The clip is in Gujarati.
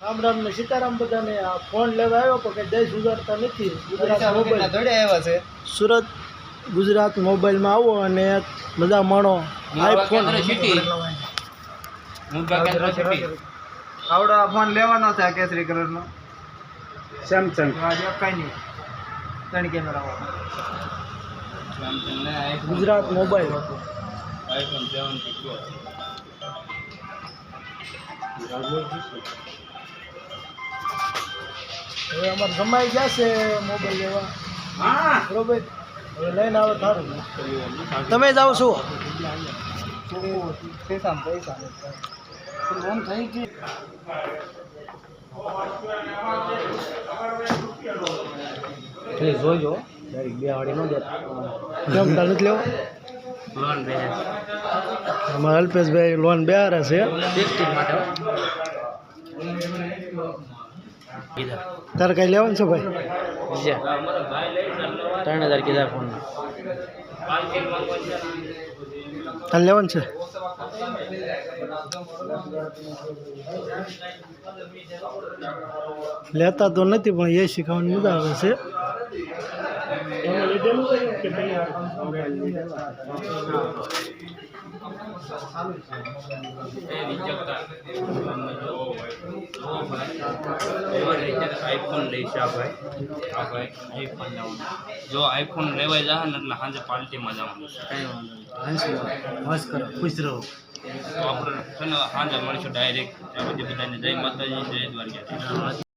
રામ રામ ને સીતારામ બધાને આ ફોન લેવા આવ્યો પણ કંઈ દઈ સુધારતા નથી. ગુજરાત મોબાઈલ આવ્યા છે સુરત ગુજરાત મોબાઈલમાં આવો અને બધા માણો આઈફોન આવડો ફોન લેવાનો છે આ કેસરી કલરનો સેમસંગ કઈ નહીં 3 કેમેરા ગુજરાત મોબાઈલ આઈફોન 7 હવે અમારે જમાઈ ગયા છે મોબાઈલ લેવા. બરોબર હવે લઈને આવે સારું. તમે જાઓ છો પૈસા ફોન થઈ ગયું પ્લીઝ જોઈજો ડાયરેક્ટ બે વાળી ન દેતા. કેમ તાર નથી લેવો? લોન બે અમારા અલ્પેશભાઈ લોન બે હારે છે. 16 માટે તારે કઈ લેવાનું છે ભાઈ? 3000 કીધા ફોન તારે લેવાનું છે? લેતા તો નથી પણ એ શીખવાની મજા આવે છે. આઈફોન લઈશ આ ભાઈ આઈફોન લેવાનું. જો આઈફોન લેવાય જાય ને એટલે સાંજે પાર્ટીમાં જવાનું છે. કઈ વાંધો નહીં. મસ્ત કરો, ખુશ રહો. તો આપણે છે ને સાંજે મળીશું ડાયરેક્ટ. આ બધી બધાને જય માતાજી, જય દ્વારકાધીશ.